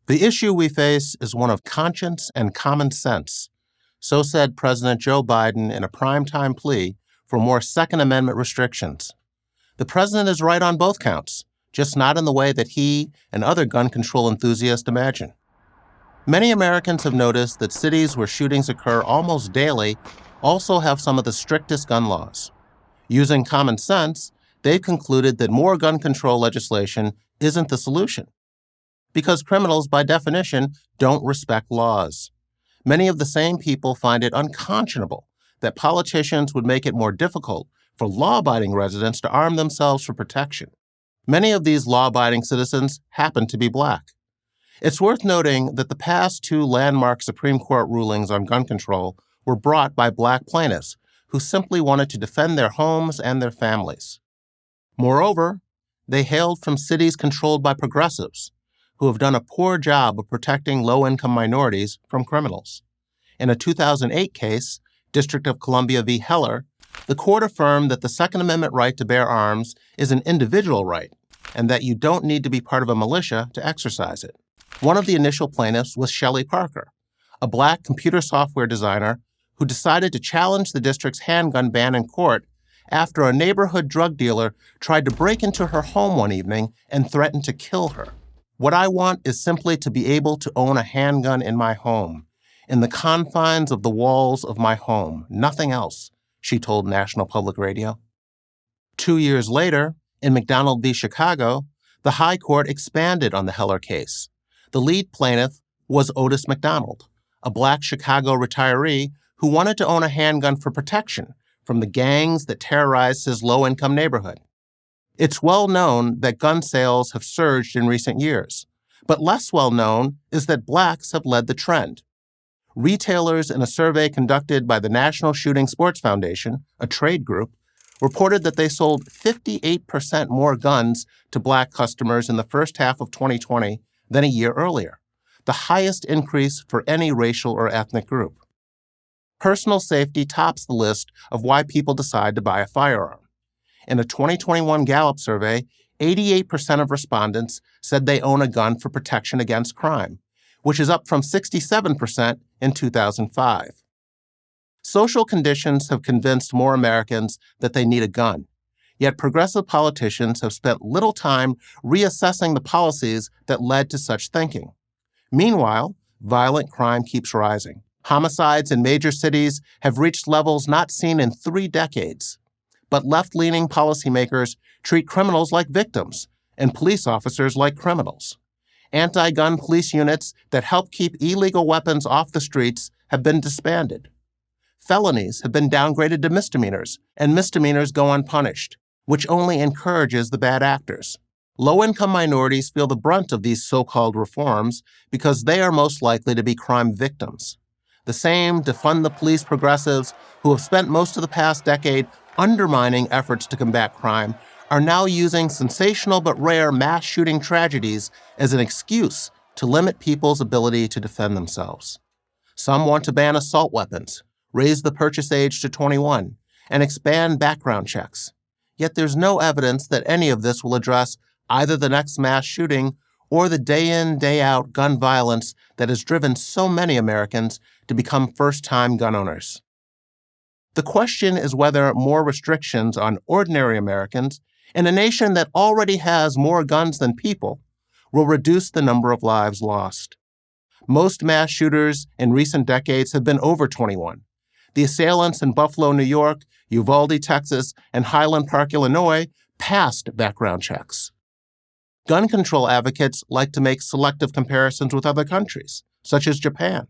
The issue we face is one of conscience and common sense, so said President Joe Biden in a primetime plea for more Second Amendment restrictions. The president is right on both counts, just not in the way that he and other gun control enthusiasts imagine. Many Americans have noticed that cities where shootings occur almost daily also have some of the strictest gun laws. Using common sense, they've concluded that more gun control legislation isn't the solution, because criminals, by definition, don't respect laws. Many of the same people find it unconscionable that politicians would make it more difficult for law-abiding residents to arm themselves for protection. Many of these law-abiding citizens happen to be Black. It's worth noting that the past two landmark Supreme Court rulings on gun control were brought by Black plaintiffs who simply wanted to defend their homes and their families. Moreover, they hailed from cities controlled by progressives who have done a poor job of protecting low-income minorities from criminals. In a 2008 case, District of Columbia v. Heller, the court affirmed that the Second Amendment right to bear arms is an individual right and that you don't need to be part of a militia to exercise it. One of the initial plaintiffs was Shelley Parker, a Black computer software designer who decided to challenge the district's handgun ban in court after a neighborhood drug dealer tried to break into her home one evening and threatened to kill her. "What I want is simply to be able to own a handgun in my home, in the confines of the walls of my home, nothing else," she told National Public Radio. 2 years later, in McDonald v. Chicago, the High Court expanded on the Heller case. The lead plaintiff was Otis McDonald, a Black Chicago retiree who wanted to own a handgun for protection from the gangs that terrorized his low-income neighborhood. It's well known that gun sales have surged in recent years, but less well known is that Blacks have led the trend. Retailers in a survey conducted by the National Shooting Sports Foundation, a trade group, reported that they sold 58% more guns to Black customers in the first half of 2020 than a year earlier, the highest increase for any racial or ethnic group. Personal safety tops the list of why people decide to buy a firearm. In a 2021 Gallup survey, 88% of respondents said they own a gun for protection against crime, which is up from 67% in 2005. Social conditions have convinced more Americans that they need a gun, yet progressive politicians have spent little time reassessing the policies that led to such thinking. Meanwhile, violent crime keeps rising. Homicides in major cities have reached levels not seen in 3 decades. But left-leaning policymakers treat criminals like victims and police officers like criminals. Anti-gun police units that help keep illegal weapons off the streets have been disbanded. Felonies have been downgraded to misdemeanors, and misdemeanors go unpunished, which only encourages the bad actors. Low-income minorities feel the brunt of these so-called reforms because they are most likely to be crime victims. The same defund the police progressives who have spent most of the past decade undermining efforts to combat crime are now using sensational but rare mass shooting tragedies as an excuse to limit people's ability to defend themselves. Some want to ban assault weapons, raise the purchase age to 21, and expand background checks. Yet there's no evidence that any of this will address either the next mass shooting or the day-in, day-out gun violence that has driven so many Americans to become first-time gun owners. The question is whether more restrictions on ordinary Americans in a nation that already has more guns than people will reduce the number of lives lost. Most mass shooters in recent decades have been over 21. The assailants in Buffalo, New York, Uvalde, Texas, and Highland Park, Illinois, passed background checks. Gun control advocates like to make selective comparisons with other countries, such as Japan,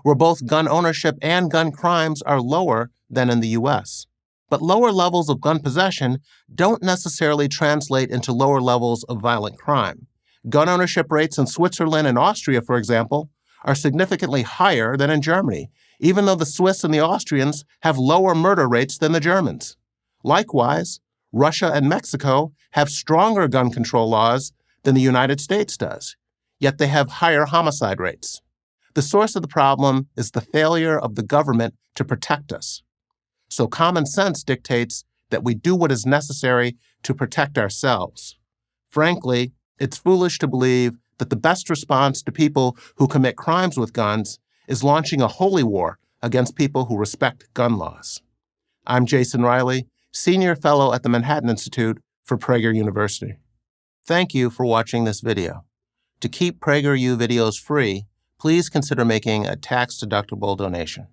where both gun ownership and gun crimes are lower than in the U.S. But lower levels of gun possession don't necessarily translate into lower levels of violent crime. Gun ownership rates in Switzerland and Austria, for example, are significantly higher than in Germany, even though the Swiss and the Austrians have lower murder rates than the Germans. Likewise, Russia and Mexico have stronger gun control laws than the United States does, yet they have higher homicide rates. The source of the problem is the failure of the government to protect us. So common sense dictates that we do what is necessary to protect ourselves. Frankly, It's foolish to believe that the best response to people who commit crimes with guns is launching a holy war against people who respect gun laws. I'm Jason Riley, Senior Fellow at the Manhattan Institute for Prager University. Thank you for watching this video. To keep PragerU videos free, please consider making a tax-deductible donation.